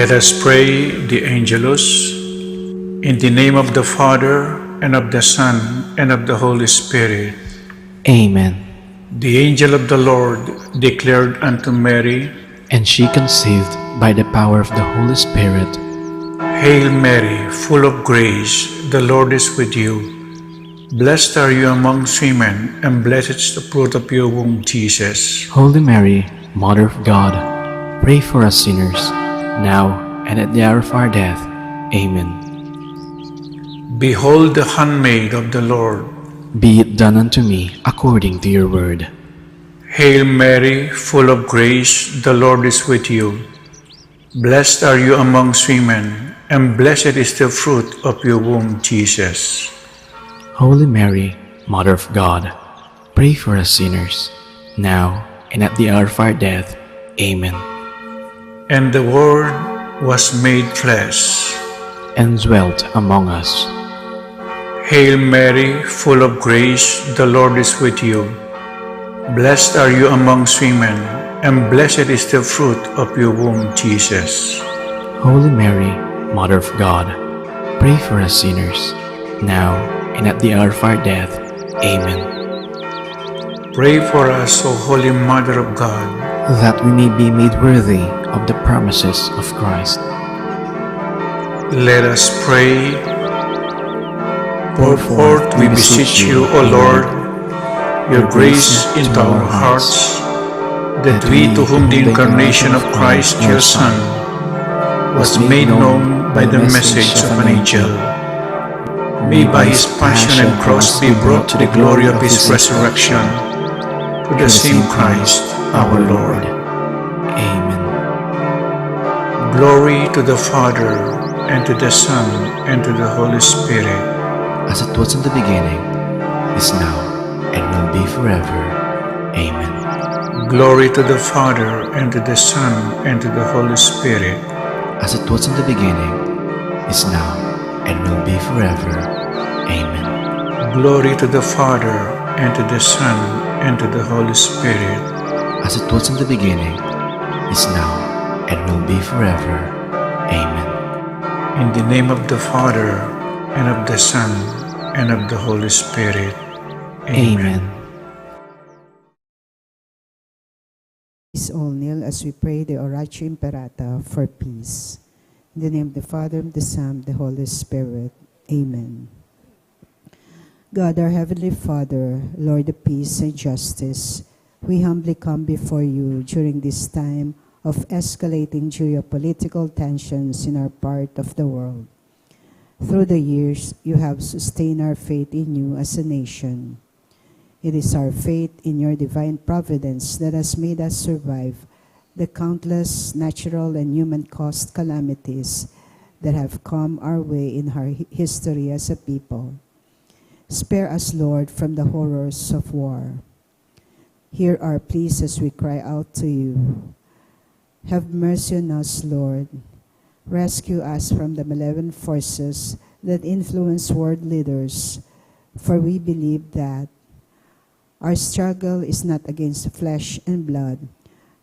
Let us pray the Angelus. In the name of the Father, and of the Son, and of the Holy Spirit. Amen. The angel of the Lord declared unto Mary, And she conceived by the power of the Holy Spirit. Hail Mary, full of grace, the Lord is with you. Blessed are you amongst women, and blessed is the fruit of your womb, Jesus. Holy Mary, Mother of God, pray for us sinners, now and at the hour of our death. Amen. Behold the handmaid of the Lord. Be it done unto me according to your word. Hail Mary, full of grace, the Lord is with you. Blessed are you amongst women, and blessed is the fruit of your womb, Jesus. Holy Mary, Mother of God, pray for us sinners, now and at the hour of our death. Amen. And the Word was made flesh, and dwelt among us. Hail Mary, full of grace, the Lord is with you. Blessed are you amongst women, and blessed is the fruit of your womb, Jesus. Holy Mary, Mother of God, pray for us sinners, now and at the hour of our death. Amen. Pray for us, O Holy Mother of God, that we may be made worthy of the promises of Christ. Let us pray. Pour forth, we beseech you, O Lord, your grace into our hearts, that we, to whom the incarnation of Christ, your Son, was made known by the message of an angel, may by his passion and cross be brought to the glory of his resurrection, to the same Christ our Lord. Amen. Glory to the Father, and to the Son, and to the Holy Spirit, as it was in the beginning, is now, and will be forever. Amen. Glory to the Father, and to the Son, and to the Holy Spirit, as it was in the beginning, is now, and will be forever. Amen. Glory to the Father, and to the Son, and to the Holy Spirit, as it was in the beginning, is now, and will be forever. Amen. In the name of the Father, and of the Son, and of the Holy Spirit. Amen. Please all kneel as we pray the Oratio Imperata for peace. In the name of the Father, and the Son, and the Holy Spirit. Amen. God, our Heavenly Father, Lord of peace and justice, we humbly come before you during this time of escalating geopolitical tensions in our part of the world. Through the years, you have sustained our faith in you as a nation. It is our faith in your divine providence that has made us survive the countless natural and human-caused calamities that have come our way in our history as a people. Spare us, Lord, from the horrors of war. Hear our pleas as we cry out to you. Have mercy on us, Lord. Rescue us from the malevolent forces that influence world leaders, for we believe that our struggle is not against flesh and blood,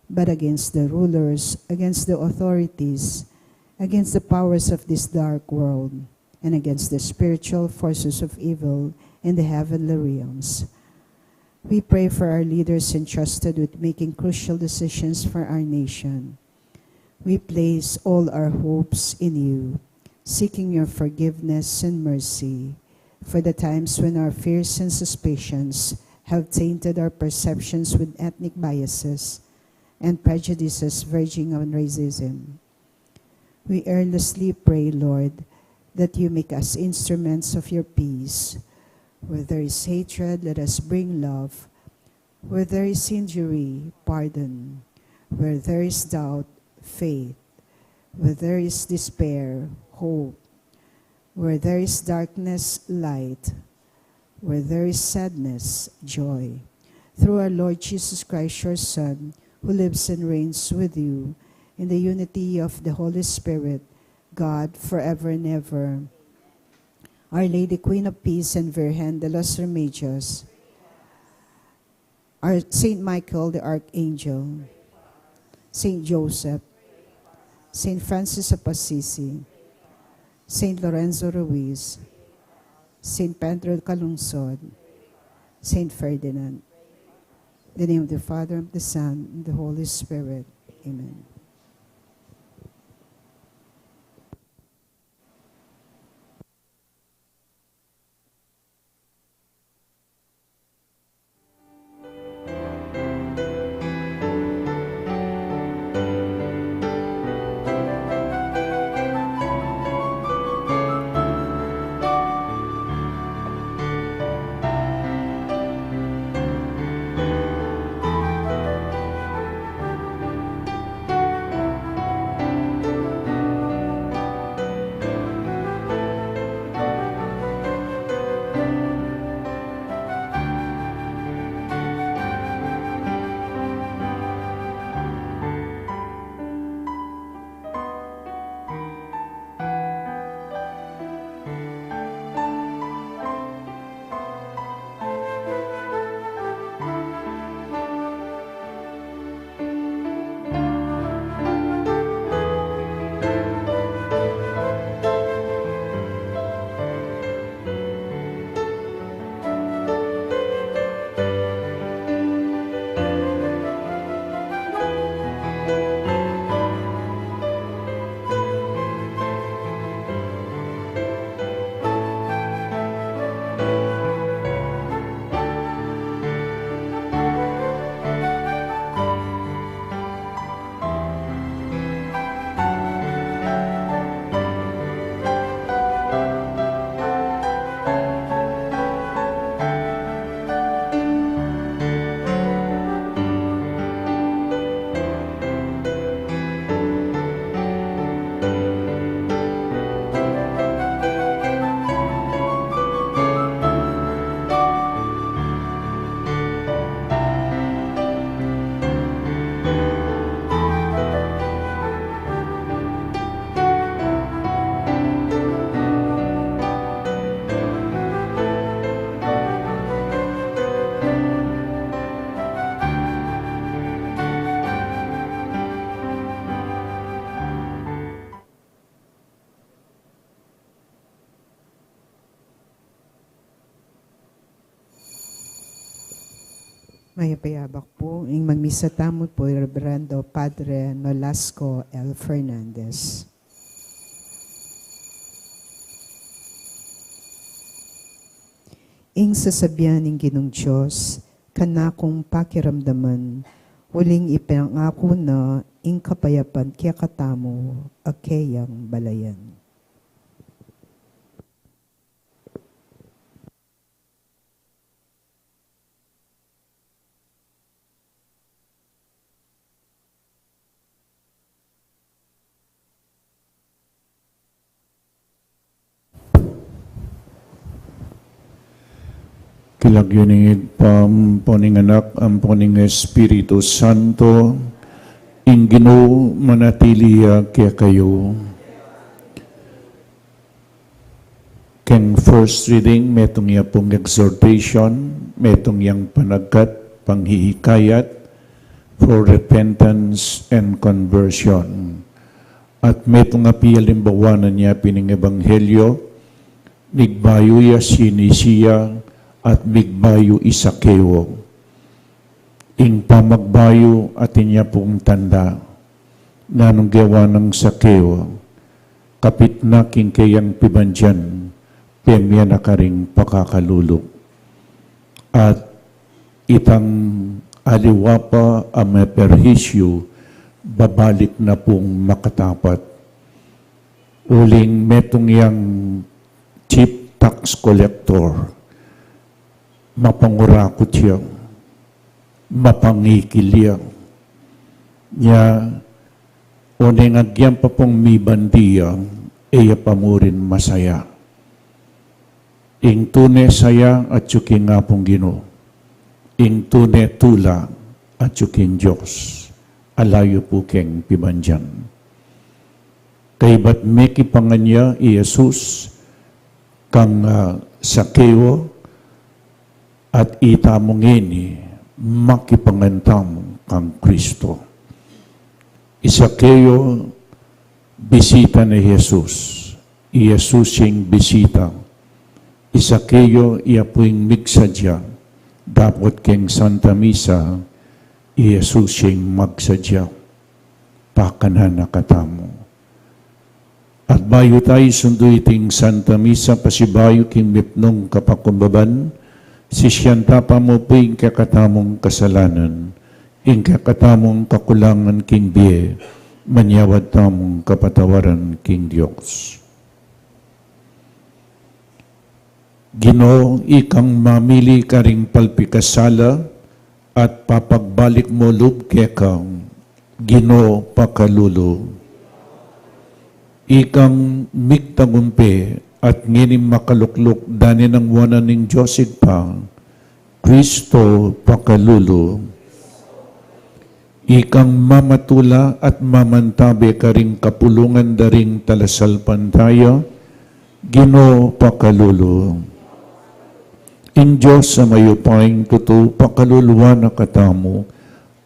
but against the rulers, against the authorities, against the powers of this dark world, and against the spiritual forces of evil in the heavenly realms. We pray for our leaders entrusted with making crucial decisions for our nation. We place all our hopes in you, seeking your forgiveness and mercy for the times when our fears and suspicions have tainted our perceptions with ethnic biases and prejudices verging on racism. We earnestly pray, Lord, that you make us instruments of your peace. Where there is hatred, let us bring love. Where there is injury, pardon. Where there is doubt, faith. Where there is despair, hope. Where there is darkness, light. Where there is sadness, joy. Through our Lord Jesus Christ, your Son, who lives and reigns with you in the unity of the Holy Spirit, God, forever and ever. Our Lady, Queen of Peace, and Virgen de los Remedios, our Saint Michael the Archangel, Saint Joseph, Saint Francis of Assisi, Saint Lorenzo Ruiz, Saint Pedro Calungsod, Saint Ferdinand. In the name of the Father, of the Son, and the Holy Spirit. Amen. May payabak po, ang magmisa tamo po, Reverendo Padre Nolasco L. Fernandez. Ing sasabihan ng Ginong Diyos, kanakong pakiramdaman, huling ipangako na ing kapayapan kaya katamo, akayang balayan. Kilagyaningig poning anak, ang poning Espiritu Santo, ing Ginoo manatiliya kaya kayo. Keng first reading, metong iya pong exhortation, metong yang panagkat, panghihikayat, for repentance and conversion. At metong apiyalimbawanan niya pining Ebanghelyo, nigbayo ya sinisiya, at bigbayo Isakeo. Ing pamagbayo at inya pong tanda, nanong gawa ng Sakeo, kapit na king kayang pibandyan, pemya na karing pakakalulok. At itang aliwapa ang perhisyo, babalik na pong makatapat. Uling metong yang chief tax collector, mapangurakot siya, mapangikil siya. Nya, uneng agyan pa pong mibandiya, iya pamurin masaya. Ing tune saya at yuking nga pong Ginoo. Ing tune tula at yuking Diyos. Alayo po keng pibandyan. Kay ba't may kipanganya i Jesus kang Sakeo, at itamong ini makipangantam kang Kristo. Isakeo Bisita ni Jesus. Iyesusing bisita. Isa kayo iapuing migsadya. Dapat keng Santa Misa, Iyesusing magsadya. Pakanan na katamo. At bayo tayo sundo iting Santa Misa, pasibayo king mipnong kapakumbaban, sisyanta pa mo po yung kakatamong kasalanan, yung kakatamong kakulangan king biye, manyawad tamong kapatawaran king Diyos. Ginoo, ikang mamili ka ring palpikasala at papagbalik mo lub kekang, Ginoo pakalulo. Ikang migtagumpe at nginim makalukluk dani ng wanan ning Diyosig pa, Kristo pakalulo. Ikang mamatula at mamantabi ka ring kapulungan daring talasalpan tayo, Ginoo pakalulo. In Diyos sa mayupaing tuto, pakaluluwa na katamo,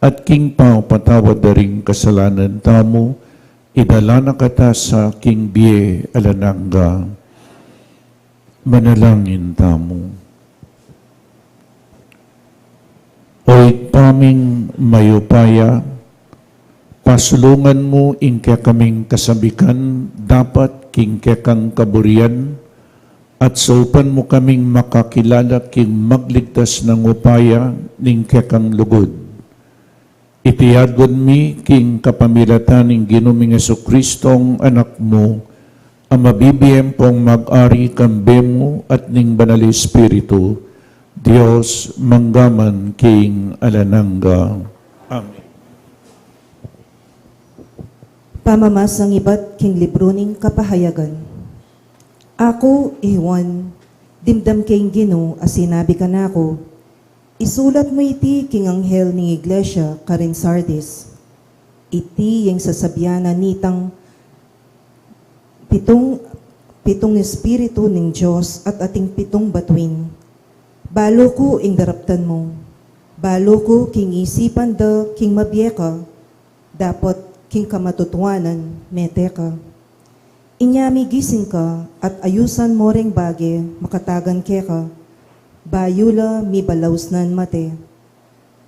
at king pao patawad daring kasalanan tamo, idala na kata sa king biye alanangga, manalangin tamo. Oy paming mayupaya, pasulungan mo ingke kaming kasabikan, dapat king kekang kaburian, at saupan mo kaming makakilala king magligtas ng upaya ning kekang lugod. Itiyadgon mi king kapamilatan ng Ginuming Jesucristong anak mo, ang mabibiyem pong mag-ari kambe mo at ning banal Espiritu, Diyos manggaman king alanangga. Amen. Pamamasang iba't king libro ning kapahayagan. Ako, Juan, dimdam kayong Ginoo, as sinabi ka na ako, isulat mo iti king anghel ning iglesia karin Sardis. Iti yung sasabyanan nitang pitong espiritu ning Diyos at ating pitong batuin. Balo ko ing daraptan mo. Balo ko king isipan da king mabiyeka. Dapat king kamatutuanan, mete ka. Inyami gising ka at ayusan mo ring bage, makatagan ke ka. Bayula mi balawsnan mate.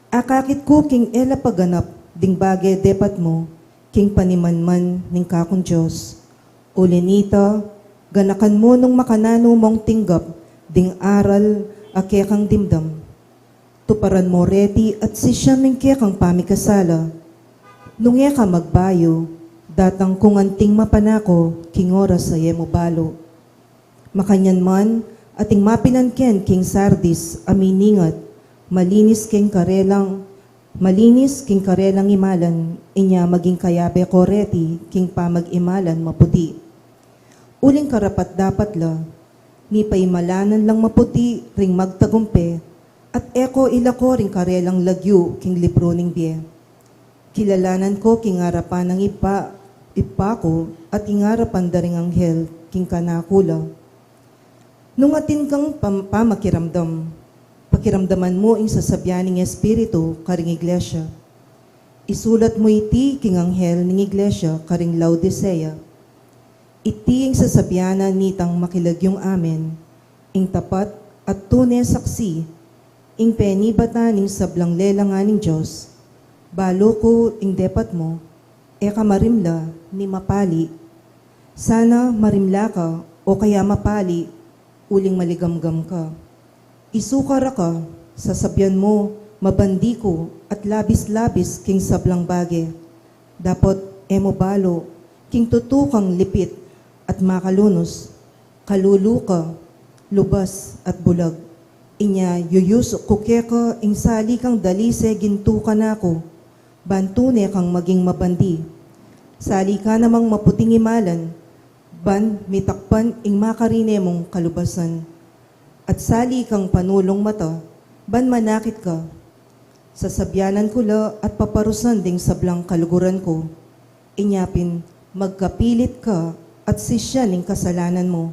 Akakit ko king ela paganap, ding bage depat mo, king panimanman ning kakong Diyos. Ulinita, ganakan mo nung makanano mong tinggap, ding aral akekang dimdam. Tuparan mo reti at sisya ning kekang pamikasala. Nung ka magbayo, datang kung anting mapanako, king oras sa mo balo. Makanyan man, ating mapinanken king Sardis, aminingat, malinis king karelang imalan, inya maging kayabe koreti, king pamag-imalan maputi. Uling karapat dapat la, ni paimalanan lang maputi, ring magtagumpe, at eko ilako ring karelang lagyu, king libro ning biye. Kilalanan ko king harapan ng ipa ko, at ingarapan daring anghel, king kanakula. Nung atin kang pamakiramdam, pakiramdaman mo ing sasabyan ng Espiritu karing iglesia. Isulat mo iti king anghel ng iglesia karing Laodicea. Iti ing sasabyanan nitang makilagyong amen, ing tapat at tunay saksi, ing penibata ning sablang lelangan ng Diyos. Balo ko ing depat mo, eka marimla ni mapali. Sana marimla ka o kaya mapali, uling maligamgam ka. Isukara ka, sasabyan mo, mabandi ko at labis-labis king sablang bage. Dapat emo balo, king tutukang lipit at makalunos, kaluluka, lubas at bulag. Inya yuyusok kukeka ing sali kang dalise gintukan ako, bantune kang maging mabandi. Sali ka namang maputing imalan, ban mitakpan ing makarine mong kalubasan. At sali kang panulong mata, ban manakit ka. Sasabyanan ko la at paparusan ding sablang kaluguran ko. Inyapin, magkapilit ka at sisya ning kasalanan mo.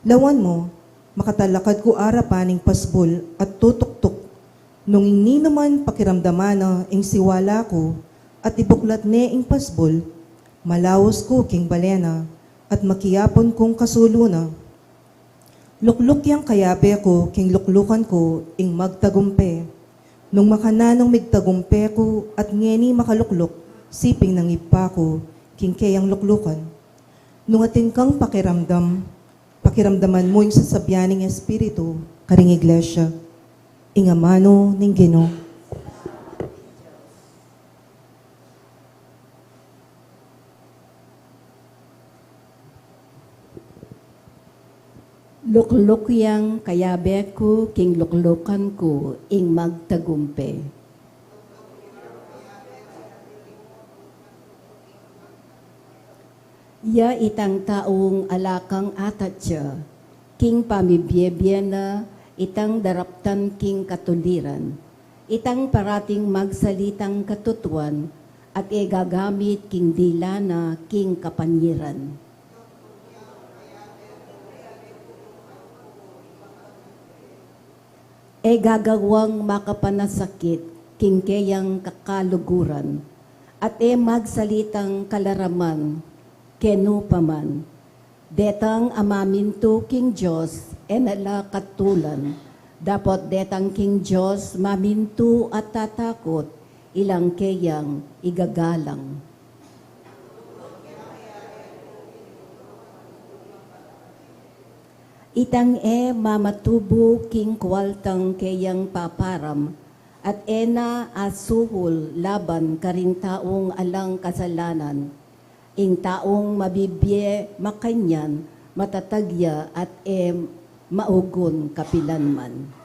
Lawan mo, makatalakad ko arapaning pasbol at tutuktok. Nung inni naman pakiramdaman na ing siwala ko at ibuklat ne ing pasbol, Malawos ko king balena, at makiyapon kong kasuluna. Lukluk yang kayabe ko, king luklukan ko, ing magtagumpe. Nung makananong migtagumpe ko, at ngeni makalukluk, siping ng ipa ko, king kayang luklukan. Nung atin kang pakiramdaman mo yung sasabyaning espiritu, karing iglesia, ingamano ning Ginoo. Lukluk yang kayabe ko, king luklukan ko, ing magtagumpe. Ya itang taong alakang atatya, king pamibiyebiyena, itang daraptan king katuliran, itang parating magsalitang katutuan, at igagamit king dilana king kapanyiran. Gagawang makapanasakit, king kayang kakaluguran, at magsalitang kalaraman, kenu paman. Detang amaminto king Diyos, nala katulan. Dapat detang king Diyos, maminto at tatakot, ilang kayang igagalang. Itang mamatubo king kwaltang kayang paparam, at na asuhol laban karing taong alang kasalanan, ing taong mabibye makanyan, matatagya at maugon kapilanman.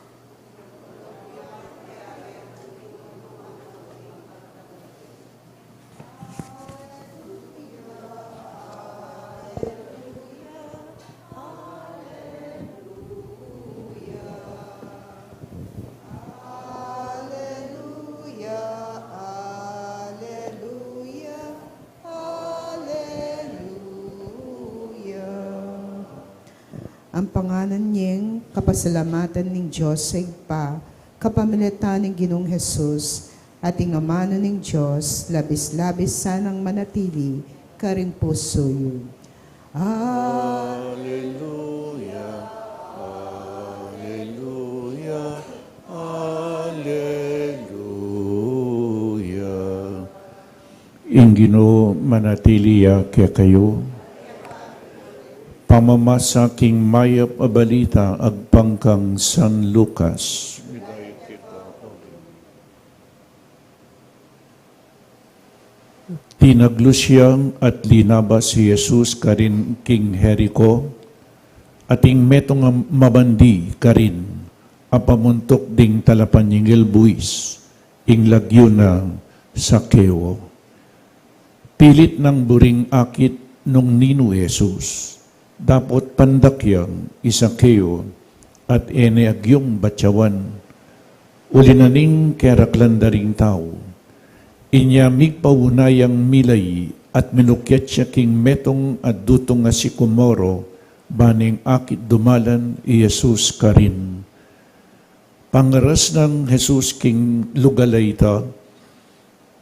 Ang pangalan niyang kapasalamatan ng Diyos sa igpa, kapamilatan ng Ginoong Hesus, at ingamano ng Diyos, labis-labis sanang manatili, karing puso yun. Hallelujah, Hallelujah, Hallelujah. Ingino manatiliya kaya kayo, pamamasaking mayap a balita agpangkang San Lucas. Tinaglusyang at linabas si Jesus karin king Jericho, ating metong mabandi karin, apamuntok ding talapan yung buwis, ing lagyo na Sakeo. Pilit ng buring akit nung nino Jesus, dapat pandakyang Sakeo at agyong batyawan, ulinaning keraklandaring tao. Inyamig paunayang milay at minukyat siya king metong at dutong nga si Kumoro, baning akit dumalan Jesus karin. Pangaras ng Jesus king lugalayta,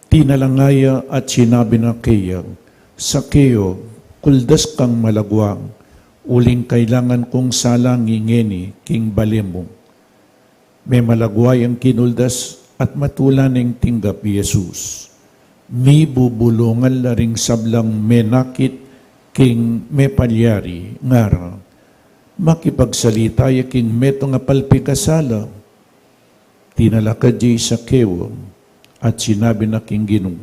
tinalangaya at sinabi na kayang, Sakeo, kuldas kang malagwang, uling kailangan kong salang ingeni king balemo. May malagway ang kinuldas at matulan ng tinggap Jesus. Mi bubulungan laring sablang menakit king mepalyari ngara. Makipagsalita ya king meto nga palpikasala. Tinalakad jay Sakeo at sinabi na king Ginoo,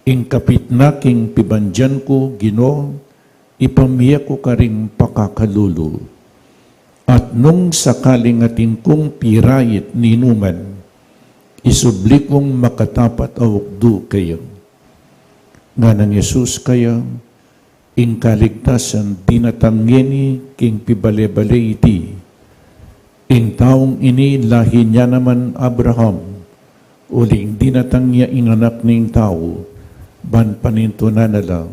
ing kapit na king pibandyan ko Ginoo, ipamiya ko karing pakakalulo. At nung sakaling atin kong pirayit ninuman, isubli kong makatapat awukdo kayo. Nga ng Jesus kaya, ing kaligtasan dinatanggeni king pibale-bale iti. Ing taong ini lahi niya naman Abraham, uling dinatangya ing anak ning tao, ban panintunan na lang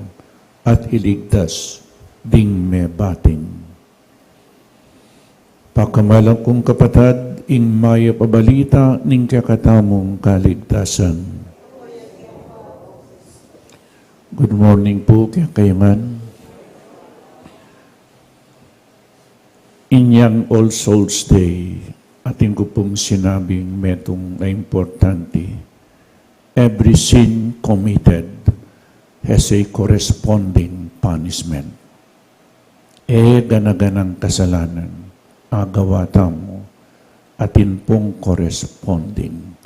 at iligtas ding me bating. Pakamalang kong kapatad, ing maya pabalita ning kakatamong kaligtasan. Good morning po kaya kayo man. Inyang All Souls Day, ating ko pong sinabing metong na importante. Every sin committed has a corresponding punishment. Ganaganang kasalanan, agawata mo, atin pong corresponding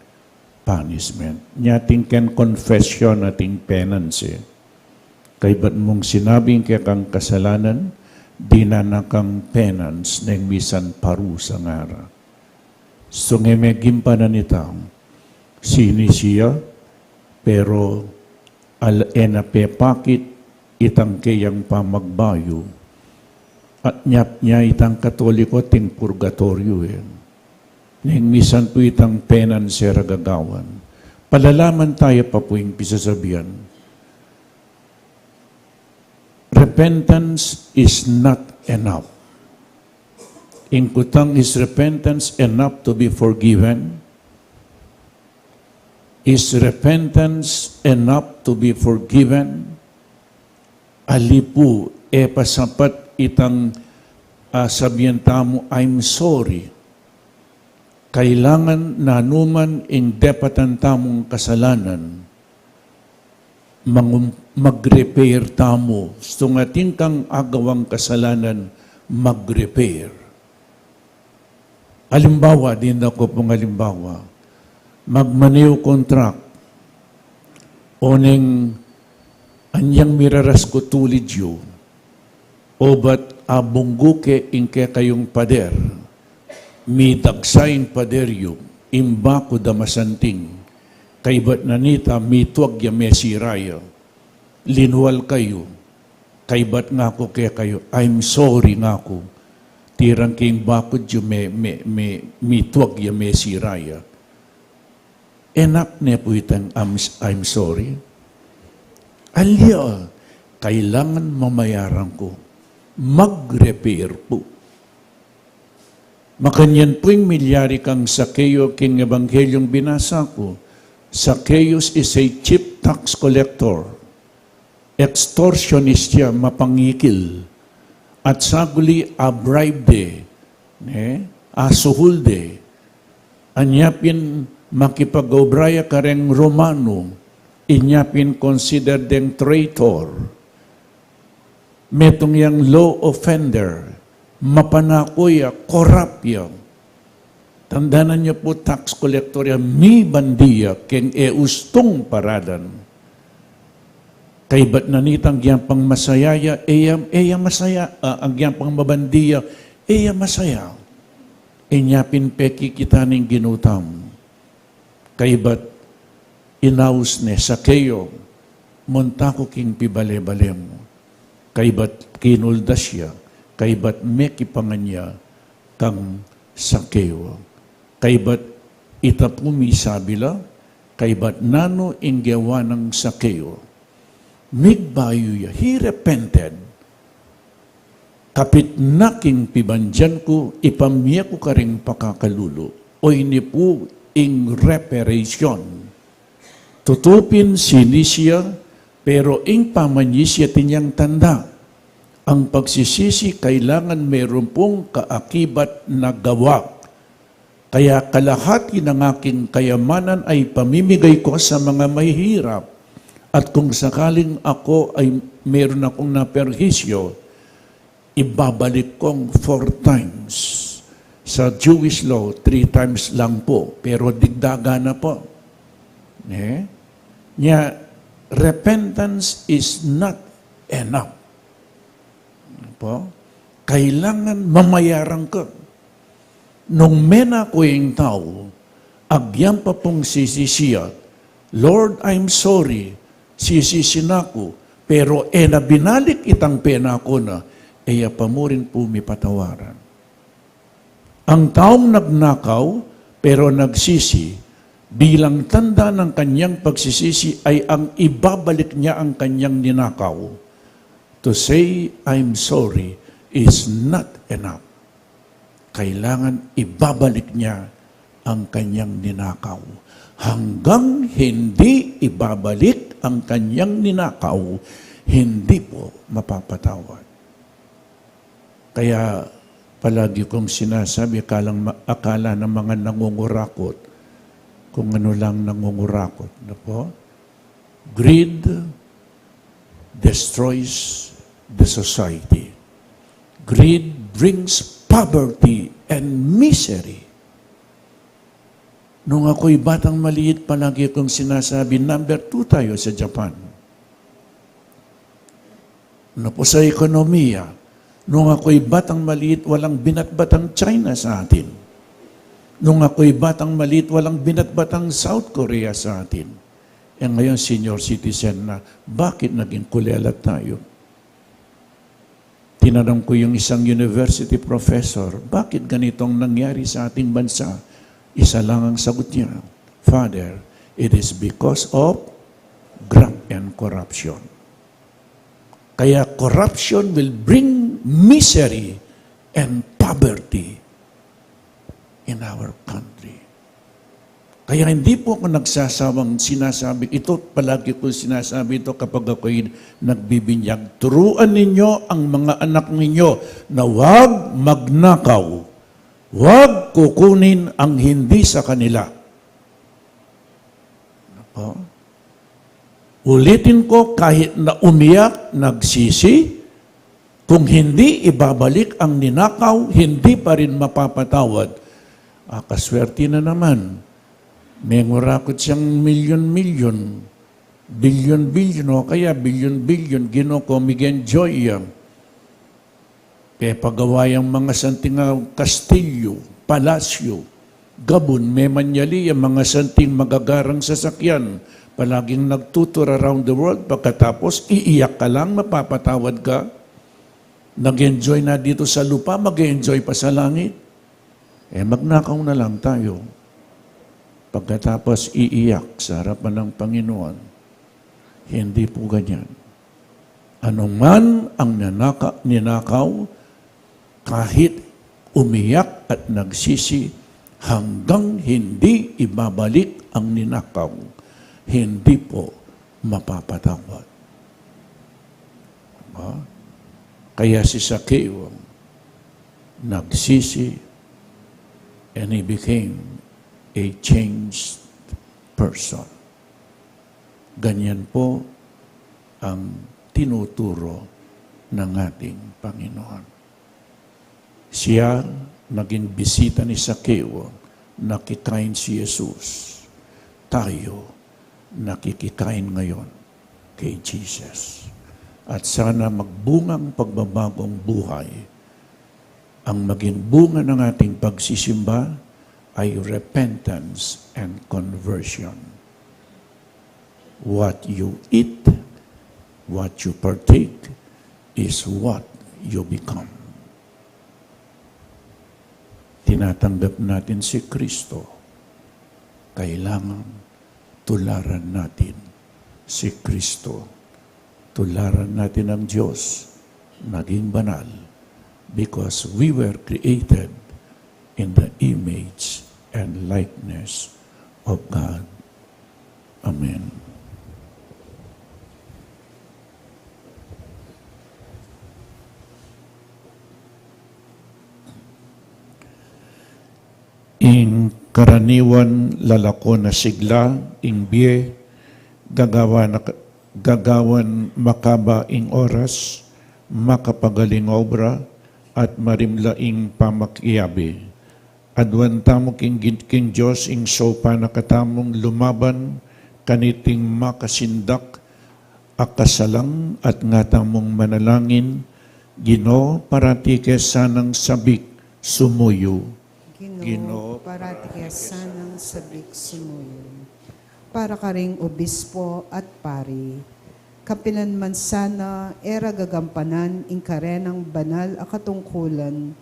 punishment. Nyating ken confession ating penance. Kay ba't mong sinabing kaya kang kasalanan, di na nakang penance ng misan parusa ngara. So ngemegim pa na nitang sini siya, pero enapepakit itang kayang pamagbayo at nyap niya itang katoliko ting purgatorio Neng misan po itang penance ragagawan. Palalaman tayo pa po yung pisasabihan. Repentance is not enough. In kutang, is repentance enough to be forgiven? Is repentance enough to be forgiven? Alipu, pasapat itang sabihan tamo, I'm sorry. Kailangan na numan in depatan tamong kasalanan, mag-repair tamo. So nga kang agawang kasalanan, mag-repair. Halimbawa, din ako pong halimbawa, magmanew contract, oneng anyang miraras ko tulidyo, o ba't abungguke inke kayong pader, mi dagsain paderyo, imbako damasanting, kay ba't nanita mituag ya mesiraya, linwal kayo, kay ba't nga ko kaya kayo, I'm sorry nga ko, tirang kayong bakod yung mituag ya mesiraya. Enak na po itang I'm sorry. Alya, kailangan mamayaran ko, mag-repair po. Makanyan po yung milyari kang Sakeyo king Evanghelyong binasa ko. Zacchaeus is a cheap tax collector. Extortionist siya, mapangikil. At saguli, abribde, asuhulde. Anyapin makipag-obraya kareng Romano. Inyapin considered deng traitor. Metong yang low offender. Mapanakoy, corrupt yan. Tandaan niyo po, tax collector yan, mi bandiya, ken ustong paradan. Kay ba't nanitang gyan pang masayaya, eya masaya, ang gyan pang mabandiya, eya masaya. Inyapin peki kita ning ginutam. Kay ba't inaus ne, Sakeyo, montako king pibale-bale mo. Kay ba't kinulda siya, kay ba't mekipanganya kang Sakeyo. Kay ba't itapumi sabila, kay ba't nano inggawa ng Sakeyo. Migbayo ya, he repented. Kapit naking pibandyan ko, ipamya ko ka rin pakakalulo. O ini po ing reparation. Tutupin sinisya, pero ing pamanyisya tinyang tanda. Ang pagsisisi kailangan mayroon pong kaakibat na gawa. Kaya kalahati ng aking kayamanan ay pamimigay ko sa mga mahihirap. At kung sakaling ako ay meron akong naperhisyo, ibabalik kong 4 times. Sa Jewish law, 3 times lang po. Pero digdaga na po. Repentance is not enough. Po? Kailangan mamayaran ka. Nung mena ko yung tao, agyan pa pong sisisiya, Lord, I'm sorry, sisisin ako, pero na binalik itang pena ko na, pa mo rin po may patawaran. Ang taong nagnakaw, pero nagsisi, bilang tanda ng kanyang pagsisisi ay ang ibabalik niya ang kanyang ninakaw. To say, I'm sorry, is not enough. Kailangan ibabalik niya ang kanyang ninakaw. Hanggang hindi ibabalik ang kanyang ninakaw, hindi po mapapatawad. Kaya palagi kong sinasabi, akala ng mga nangungurakot, kung ano lang nangungurakot. Na po? Greed destroys the society. Greed brings poverty and misery. Nung ako'y batang maliit, palagi kong sinasabi, number 2 tayo sa Japan. Ano po sa ekonomiya, nung ako'y batang maliit, walang binatbatang China sa atin. Nung ako'y batang maliit, walang binatbatang South Korea sa atin. E ngayon, senior citizen na, bakit naging kulela tayo? Tinanong ko yung isang university professor, bakit ganitong nangyari sa ating bansa? Isa lang ang sagot niya, Father, it is because of graft and corruption. Kaya corruption will bring misery and poverty in our country. Kaya hindi po ako nagsasawang sinasabi ito, palagi ko sinasabi ito kapag ako'y nagbibinyag. Turuan ninyo ang mga anak ninyo na huwag magnakaw, huwag kukunin ang hindi sa kanila. Ako? Ulitin ko, kahit na umiyak, nagsisi, kung hindi ibabalik ang ninakaw, hindi pa rin mapapatawad. Kaswerte na naman. May ngurakot siyang milyon-milyon, bilyon-bilyon, o kaya bilyon-bilyon, ginoko, migyan joy yan. Kaya pagawa yung mga santing kastilyo, palasyo, gabon, may manyali, yung mga santing magagarang sasakyan, palaging nagtutur around the world, pagkatapos iiyak ka lang, mapapatawad ka. Nag-enjoy na dito sa lupa, mag-enjoy pa sa langit. Magnakaw na lang tayo. Pagkatapos iiyak sa harapan ng Panginoon. Hindi po ganyan. Anuman ang ninakaw, kahit umiyak at nagsisi, hanggang hindi ibabalik ang ninakaw, hindi po mapapatawad. Diba? Kaya si Zacchaeus nagsisi and he became a changed person. Ganyan po ang tinuturo ng ating Panginoon. Siya naging bisita ni Zacchaeus, nakikain si Jesus. Tayo nakikikain ngayon kay Jesus. At sana magbungang pagbabagong buhay. Ang maging bunga ng ating pagsisimba ay repentance and conversion. What you eat, what you partake, is what you become. Tinatanggap natin si Kristo, kailangan tularan natin si Kristo. Tularan natin ang Diyos, naging banal, because we were created in the image and likeness of God. Amen. Ing karaniwan lalako na sigla, ing biye, gagawan makaba ing oras, makapagaling obra, at marimlaing pamakiyabi. Adwan tamo king Diyos ing sopa nakatamong lumaban, kaniting makasindak, akasalang at ngatamong manalangin, Ginoo parati kesanang sabik sumuyo. Ginoo, parati kesanang sabik sumuyo. Para ka ring obispo at pari, kapilan man sana era gagampanan ing karenang banal a katungkulan,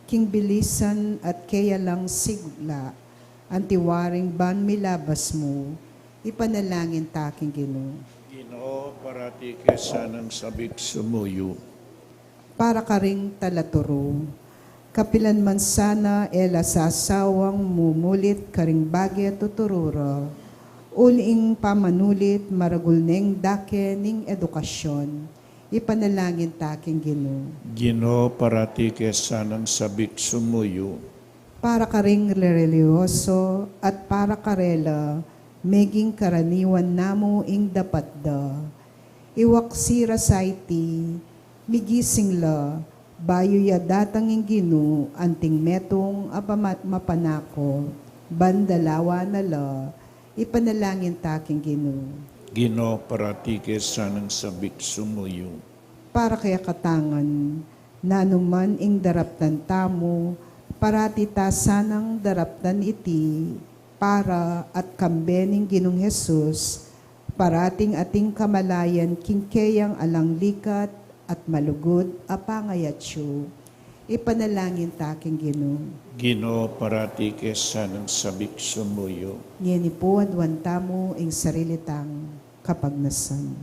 king bilisan at kaya lang sigla, antiwaring ban milabas mo, ipanalangin taking Ginoo. Ginoo parati kesanang sabik sumuyo. Para ka ring talaturo, kapilan man sana ela sasawang mumulit karing bagya tuturura, uling pamanulit maragul ning dake ning edukasyon. Ipanalangin taking Ginoo. Ginoo, parati kesanang sabik sumuyo. Para ka ring religyoso at para karela, meging karaniwan namo ing dapat da. Iwaksira saiti, migising la, bayo ya datang ing Ginoo, anting metong apamat mapanako, bandalawa na la, ipanalangin taking Ginoo. Ginoo, parati kesanang sabik sumuyo. Para kaya katangan, nanuman ing daraptan tamo, parati ta sanang daraptan iti, para at kambening Ginong Hesus, parating ating kamalayan kingkeyang alang likat at malugod apangayatyo. Ipanalangin taking Ginoo. Ginoo, parati kesanang sabik sumuyo. Ngeni po adwan tamo ing sarili tang kapagnasan.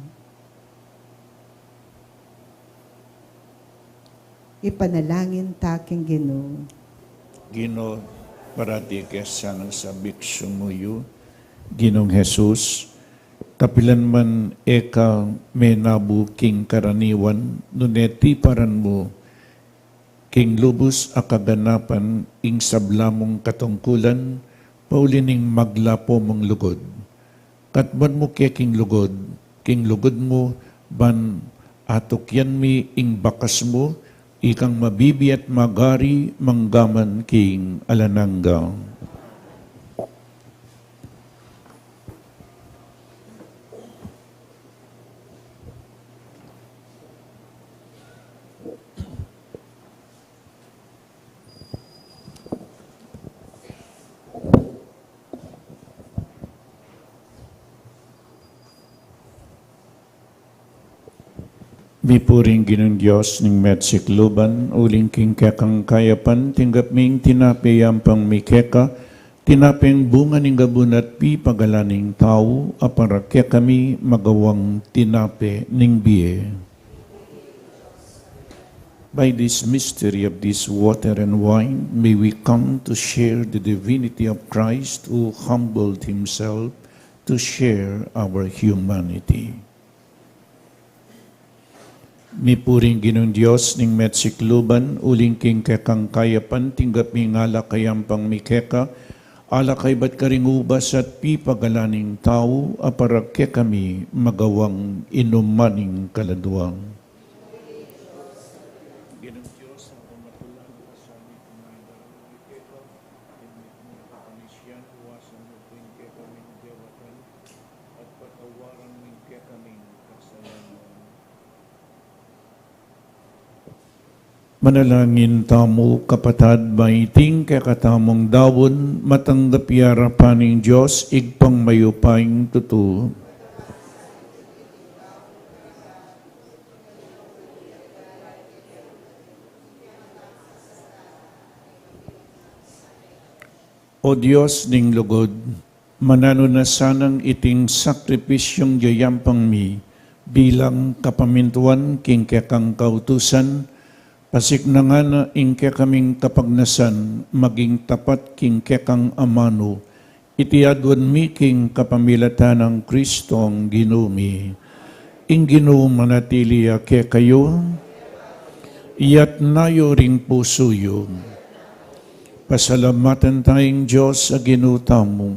Ipanalangin taking Ginoo. Ginoo, parati kesanang sabik sumuyo. Ginong Jesus, kapilan man eka menabu king karaniwan, nuneti paran mo, king lubos akaganapan ing sablamong katungkulan, paulining maglapo mong lugod. Katban mo ke king lugod mo, ban atukyan mi ing bakas mo, ikang mabibi at magari manggaman king alanangga. Bipuring Ginong Diyos ning metsikluban, uling king kekang kayapan, tinggap ming tinapayang pang mikeka, tinapayang bunga ning gabunat pi pagalaning tao, apara kami magawang tinape ning biye. By this mystery of this water and wine, may we come to share the divinity of Christ who humbled himself to share our humanity. Mipuring Ginong Diyos ning metsikluban, uling king kekang kayapan, tinggap mi ngala kayang pang mikeka, ala kay bat karing ubas at pipagalaning tao, apara kami magawang inumaning kaladuang. Ginong Diyos, ang pamatulang kasali kumain darang mikeka, tinit mo kapanisyan, uwasan mo kung kekaming dewatan, at patawaran mo kekaming kasalanan. Manalangin tamo kapatad maiting kakatamong dawon matanggap yarapaning Diyos igpang mayupaing tutu. O Diyos ning lugod, manano na sanang iting sakripisyong yayampang mi bilang kapamintuan king kekang kautusan, pasik na nga na ingke kaming kapagnasan, maging tapat king kekang amano, itiadwan mi king kapamilatan ng Kristo ang ginumi. Ing Ginoo manatili ke kayo, iyat nayo ring pusuyo. Pasalamatan tayong Diyos sa ginutamo.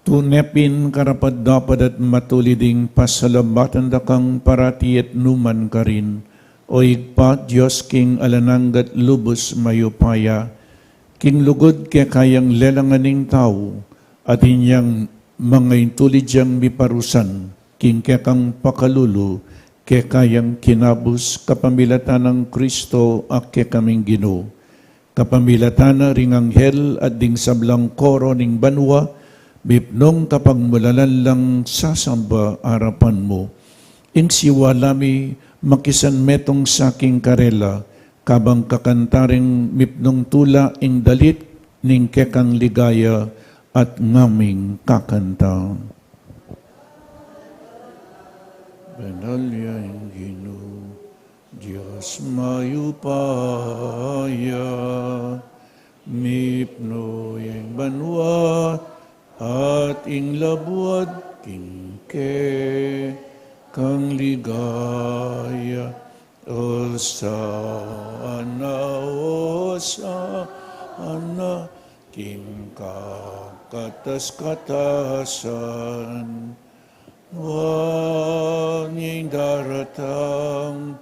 Tunepin karapad dapat at matuliding pasalamatan da kang parati at numan ka rin. O igpa, Diyos king alananggat lubos mayupaya, king lugod kaya kayang lelanganing tao, at inyang mga intulid diyang miparusan, king kaya kang pakalulu, kaya kayang kinabus kapamilatan ng Kristo at kaya kaming Ginoo. Kapamilatan na ring anghel at ding sablang koro ning banwa, bipnong kapag mulalan lang sasamba arapan mo. Ing siwalami makisan metong saking karela, kabang kakantaring mipnong tula ing dalit ning kekang ligaya at ngaming kakanta. Benalya ing Ginoo, Diyos mayupaya, mipno ing banwa, at inglabwat kingke kang ligaya. Osana, king kakatas-katasan. Wanying daratang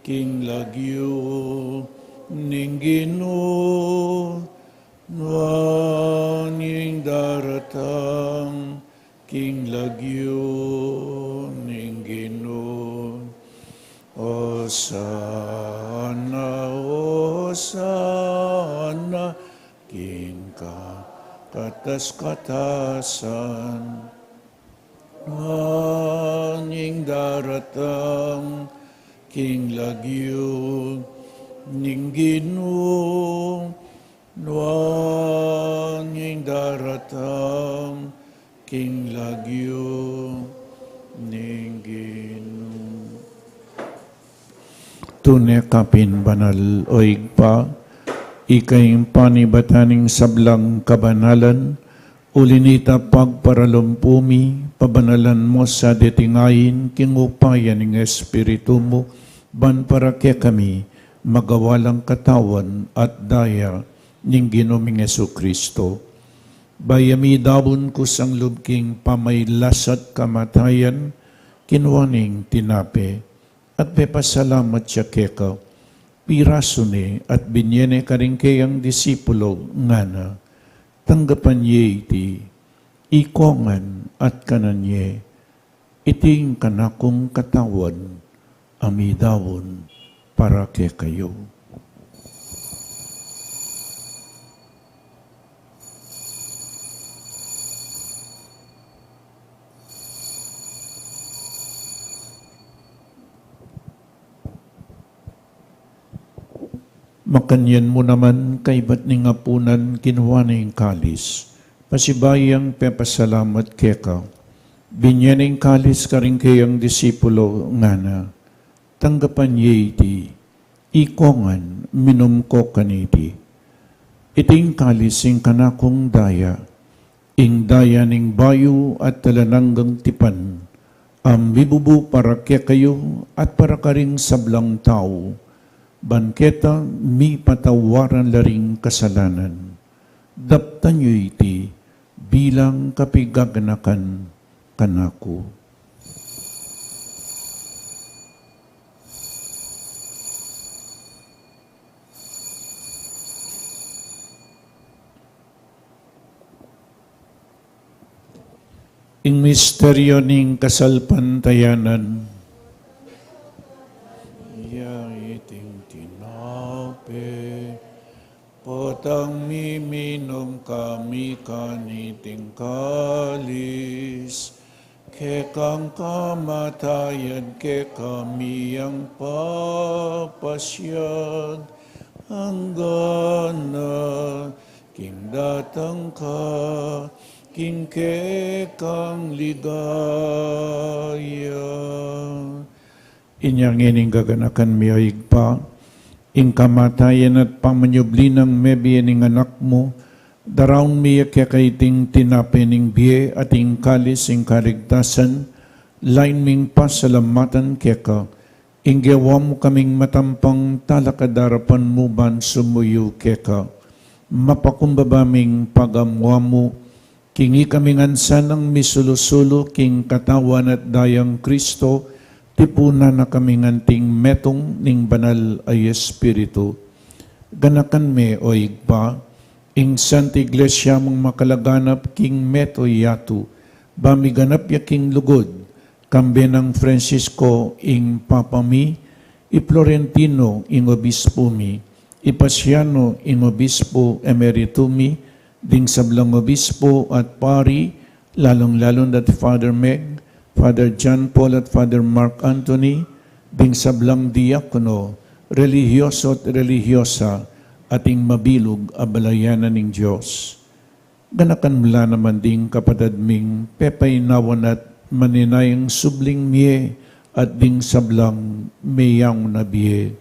king lagyo ning Ginoo. Wanying daratang king lagyo ning Ginoo. Osana, Osana, king kakatas-katasan. Wanying daratang king lagyo ning Ginoo. Wanying daratang king lagyo ning Ginoo. Tunay kapin banal o igpa, ikay panibataning sablang kabanalan, ulinita pagparalumpumi, pabanalan mo sa detingayin, kingupayan ng Espiritu mo, ban para kaya kami, magawalang katawan at daya, ning Ginoming Jesucristo. Bayami dawon ko sang lubking pamaylasat kamatayan, kinwaning tinape, at pepasalamat siya keka, piraso ni at binyene karing kayang disipulo nga na, tanggapan ye iti, ikongan at kananye, iting kanakong katawan, amidawon para kay kayo. Makanyan mo naman kay ba't ni ngapunan kinuha na yung kalis. Pasibayang pepasalamat keka. Binyan yung kalis karing kayang disipulo nga na. Tanggapan ye iti. Ikongan minum ko kaniti. Iting kalis ing kanakong daya. Ing daya ning bayo at talananggang tipan. Bibubu para kaya kayo at para karing sablang tao. Banketa mi patawaran laring kasalanan. Daptan nyo iti bilang kapigaganakan kanako. Ing misteryo ning kasalpantayanan, potang miminum kami kaniting kalis, kekang kamatayan ke kami ang papasyag, hanggang na king datang ka, king kekang ligaya. Inyang ining gaganakan miyoig pa, ing kamatayan at pamanyubli ng mebi ning anak mo, daraon miya kaya kaiting tinapening biye at ing kalis ing kaligtasan, lain ming pasalamatan kaya ka, ing gawa mo kaming matampang talakadarapan mo ban sumuyo kaya ka, mapakumbabaming pagamwa mo, kingi kaming ansan ng misulusulo, king katawan at dayang Kristo, tipuna na kami nganting metong ning banal ay Espiritu. Ganakan me o igpa, ing Santa Iglesia mong makalaganap king meto yatu, bamiganap ya king lugod, kambe ng Francisco ing papami, i Florentino ing obispo mi, i Pasiano ing obispo emeritumi, ding sablang obispo at pari, lalong-lalong dat Father Meg, Father John Paul at Father Mark Anthony, ding sablang diakono, religyoso at religyosa, ating mabilog abalayanan ng Diyos. Ganakan mula naman ding kapatadming pepaynawan at maninayang subling miye at ding sablang mayang nabiye,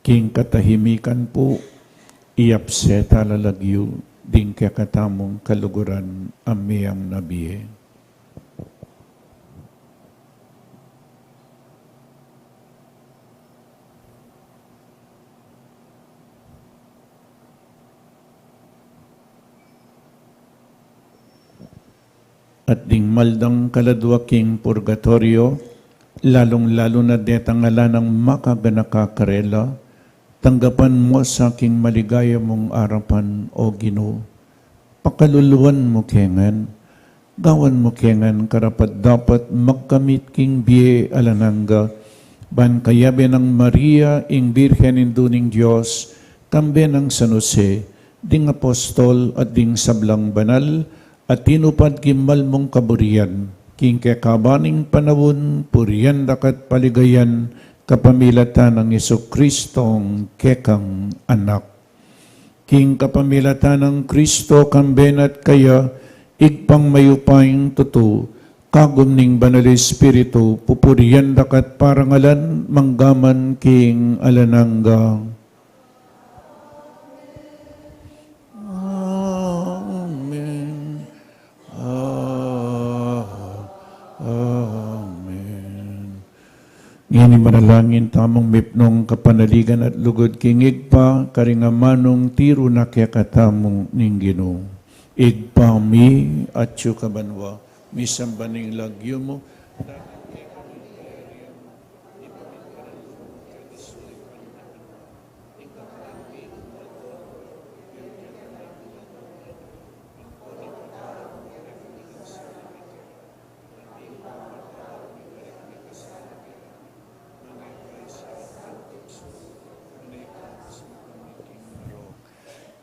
king katahimikan po, iapseta lalagyo, ding kakatamong kaluguran amiyang nabiye. At ding maldang kaladwaking purgatorio, lalong-lalo na detangala ng makaganakakarela, tanggapan mo sa aking maligaya mong arapan, O Ginoo. Pakaluluan mo kengan, gawan mo kengan karapat dapat magkamit king biye alananga, ban kayabe ng Maria, ing Birhen induning Diyos, kambe ng San Jose, ding apostol at ding sablang banal, at tinupad kimal mong kaburian, king kekabaning panawon, puriyan dakat paligayan, kapamilatan ng Jesukristong kekang anak. King kapamilatan ng Kristo kambenat kaya, igpang mayupayng tuto, kagumning banal Espiritu, pupuriyan dakat parangalan, manggaman king alanangga. Ngini manalangin tamang mipnong kapanaligan at lugod king igpa, karingamanong tiro na kaya katamong ning Ginoo. Igpa mi at kabanwa, misambaning lagyo mo,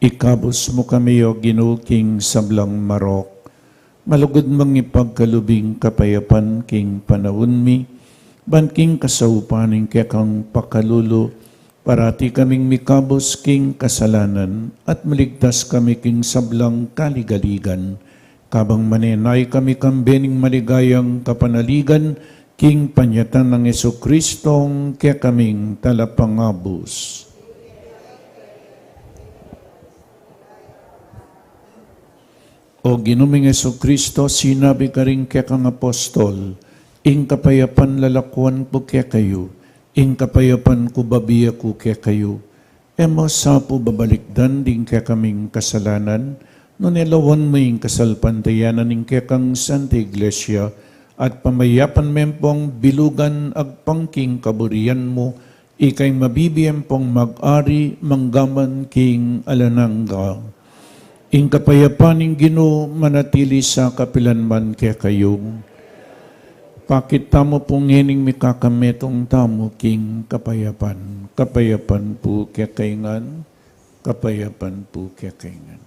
ikabos mo kami, O Ginoo, king sablang marok. Malugod mang ipagkalubing kapayapan king panawon mi, ban king kasaupaning kekang pakalulo, parati kaming mikabos king kasalanan, at maligtas kami king sablang kaligaligan. Kabang manenay kami kambening maligayang kapanaligan, king panyatan ng Jesukristong kaya kaming talapangabos. O Ginuming Jesucristo, sinabi ka rin kaya kang apostol, ing kapayapan lalakwan po kaya kayo, ing kapayapan ko babiya ko kaya kayo. Emo sa po babalikdan din kaya kaming kasalanan, no nilawan mo ing kasalpantayanan ing kaya kang Santa Iglesia, at pamayapan mempong bilugan agpangking kaburian mo, ikay mabibiyem pong mag-ari manggaman king alanangga. Ing kapayapaning Ginoo manatili sa kapilanman kaya kayong. Pakita mo pong hining mikakametong tamo king kapayapan. Kapayapan po kaya kaingan. Kapayapan po kaya kaingan.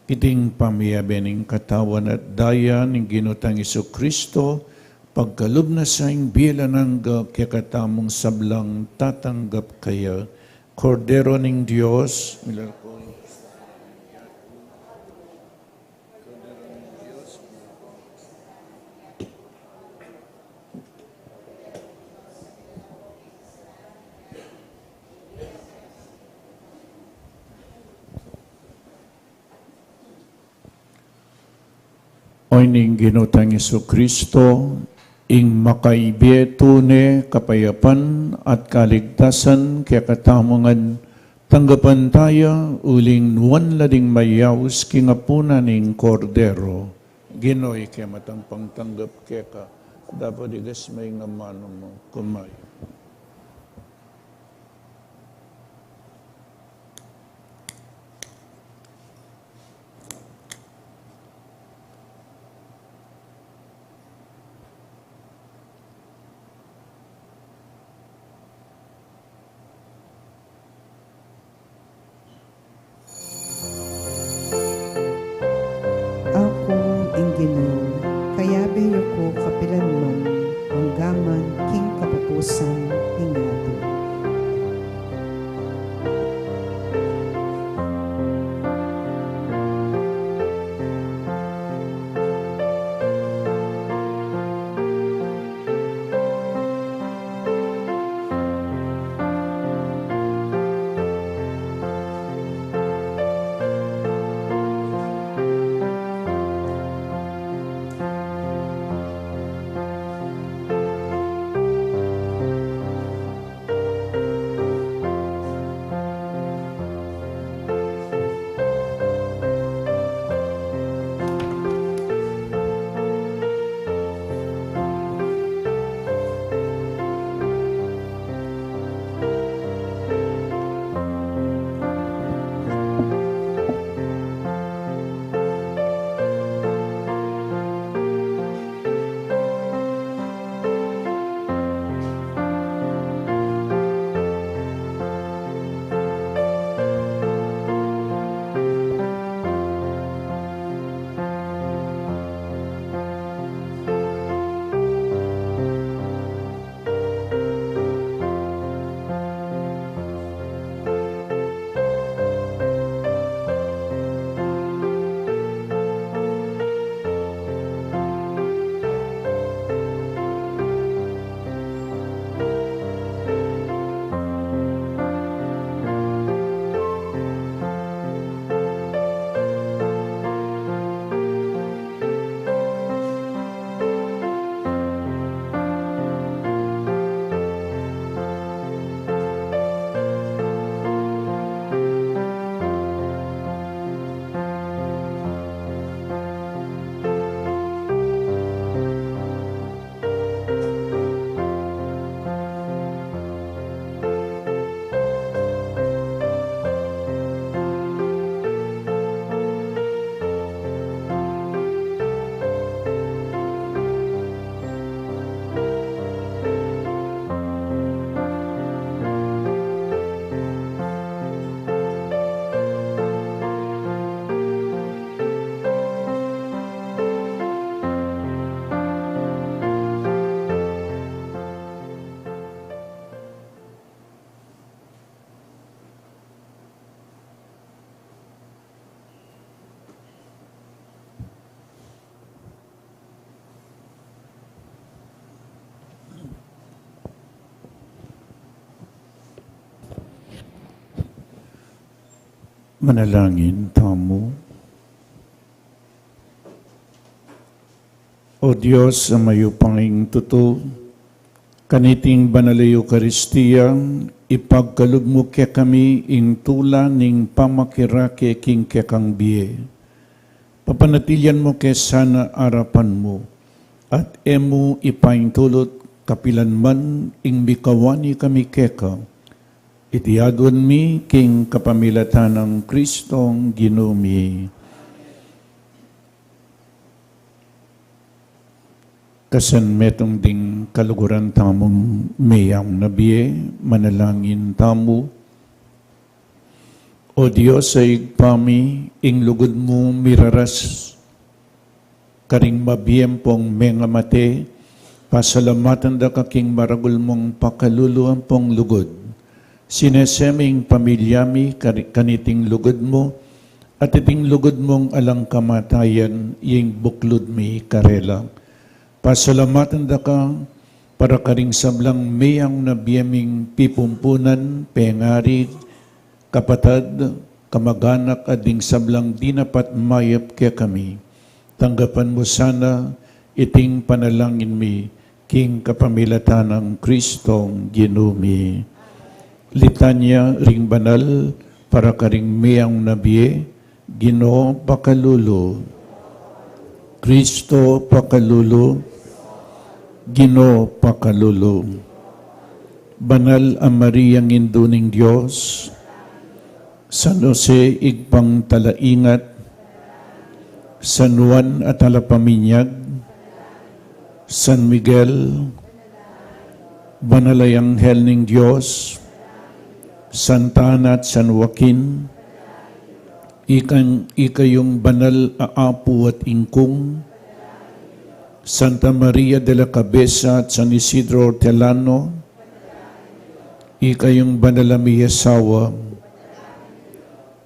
Iting pamiyabening katawan at daya ng ginutang Jesucristo, pagkalub na sa ing bilanang kaya katamong sablang tatanggap kaya, Kordero ng Diyos, Oy ning ginutang Jesucristo, ing makaibiyetune kapayapan at kaligtasan kaya katamongan, tanggapan tayo uling nuwan lading mayaws kingapuna ning Kordero. Ginoy kaya matang pangtanggap kaya ka, dapat igas may nga mano mo kumayo. Manalangin tamo. O Diyos, sa mayo panging tuto, kaniting banal Eucharistia, ipagkalog mo kaya kami ing tula ning pamakirake king kekang biye. Papanatilyan mo kaya sana arapan mo, at emo ipaing tulot kapilanman ing bikawani kami keka. Itiagon mi king kapamilatan ng Kristong Ginumi. Kasan metong ding kaluguran tamong mayang nabiye, manalangin tamo. O Diyos, sa igpami, ing lugod mo miraras, karing mabiyempong menga mate, pasalamatan da kaking maragul mong pakaluluan pong lugod. Sineseming pamilyami kaniting lugod mo, at iting lugod mong alang kamatayan, ing buklod mi karela. Pasalamatan da ka para karing sablang mayang na biyeming pipumpunan, pengari, kapatad, kamaganak ading sablang dinapat mayap kaya kami. Tanggapan mo sana iting panalangin mi king kapamilatan ng Kristong Ginumi. Litanya ring banal para karing mayang nabiye, Ginoo pakalulo, Kristo pakalulo, Ginoo pakalulo. Banal ang Mariyang Induning Diyos, San Jose igpang talaingat, San Juan at Alapaminyag, San Miguel, Banalay Anghel ning Diyos, Santa Ana at San Joaquin, ikayong banal aapu at ingkung, Santa Maria de la Cabeza at San Isidro Hortelano, ikayong banal amiyasawa,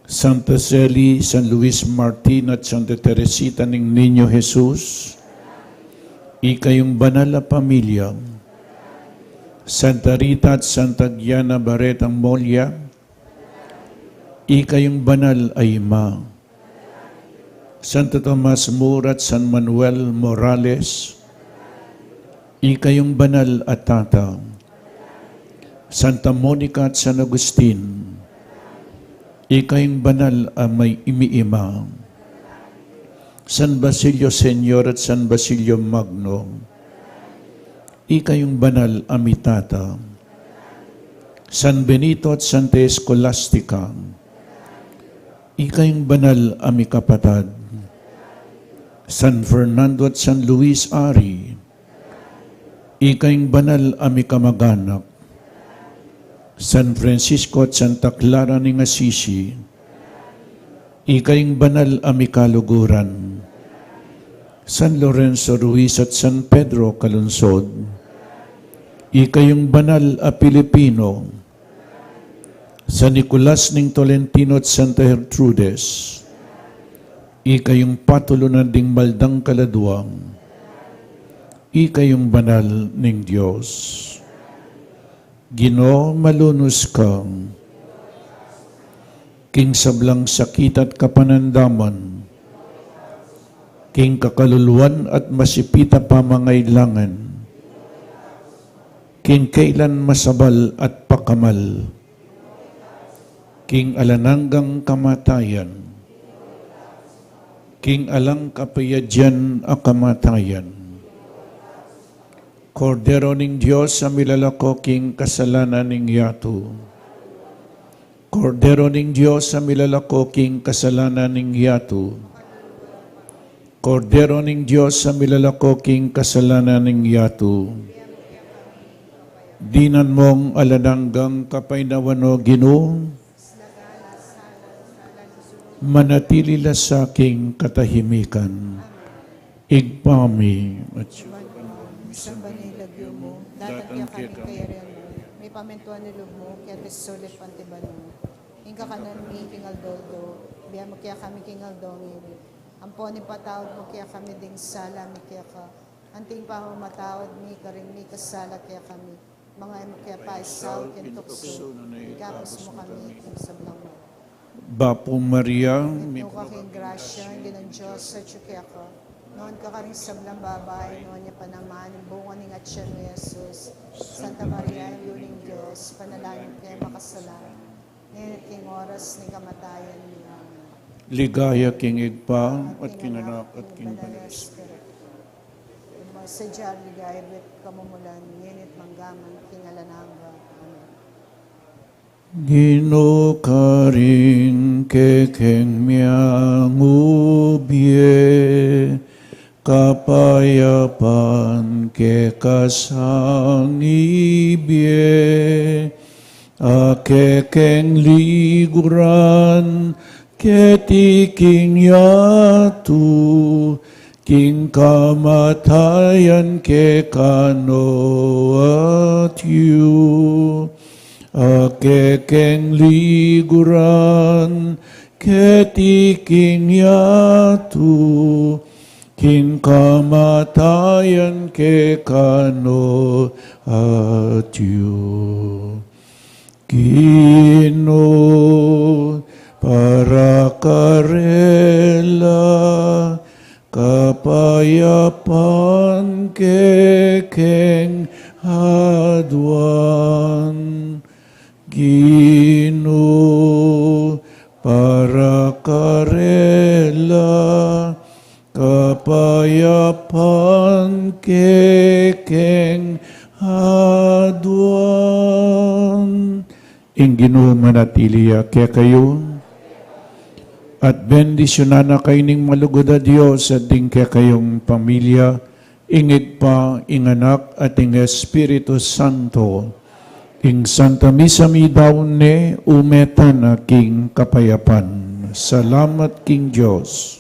Santa Celi, San Luis Martin at Santa Teresita ning Niño Jesus, ikayong banal na pamilya, Santa Rita at Santa Giana Barretang Molia, ikayong banal ay ima, Santo Tomas More at San Manuel Morales, ikayong banal at tata, Santa Monica at San Agustin, ikayong banal ang may imiima, San Basilio Senior at San Basilio Magno, ikayong banal amitata, San Benito at Santa Escolastica, ikayong banal amikapatad, San Fernando at San Luis Ari, ikayong banal amikamaganak, San Francisco at Santa Clara ning Assisi, ikayong banal amikaluguran, San Lorenzo Ruiz at San Pedro Calunsod, ikayong banal a Pilipino, San Nicolas ning Tolentino at Santa Gertrudes, ikayong patulunan ding maldang kaladuang, ikayong banal ning Diyos. Ginoo malunos kang, king sablang sakit at kapanandaman, king kakaluluan at masipita pamangailangan, king kailan masabal at pakamal, king alananggang kamatayan, king alang kapayadyan a kamatayan, Kordero ning Diyos sa milalako king kasalanan ning yato, Kordero ning Diyos sa milalako king kasalanan ning yato, Kordero ning Diyos sa milalako king kasalanan ning yato, dinan mong alananggang kapainawano Ginoo, manatili la sa aking katahimikan, igpami at Samba ni lagyo mo, datang kaya kami kaya rin mo, may pamentuan ni loob mo, kaya tesolip pantiban mo. Hingga kanan mi kingal doldo, biya mo kaya kami kingal dongiri. Ampon ni patawad mo kaya kami ding sala mi kaya ka. Anting pa mo matawad mi karing mi kasala kaya kami. Mga mo kaya pa isaw kintukso, ikapos mo kami kung sablang mo. Bapo Maria, Ito ka king grasya, hindi ng Diyos sa tsuki ako. Noon ka ka rin sa blang babae, noon niya pa naman, bunga ni Atyan ni Jesus. Santa Maria, Yuling Diyos, panalangin kayo makasalan. Ngayon king oras ni kamatayan niya. ligaya king igpa, at kinanak at king panis. Sa diyar ligaya, bet kamumulan, nginit manggaman, king alananga. Amen. Gino ka rin kekeng miyang ubye, kapayapan ke kasang ibye, akekeng liguran, ketiking yatu, king kamatayan ke kano at yu, akekeng liguran, ketiking yatu, king kamatayan ke kano at yu. Gino para karela, kapayapan kekeng hadwan. Gino para karela, kapayapan kekeng hadwan. Ginoo manatiliya kaya kayo at bendisyonan na kayo ning malugod a Diyos at din kaya kayong pamilya, ingit pa, inganak at ing Espiritu Santo, ing Santa Misa mi daw ne umetan na king kapayapan. Salamat king Diyos.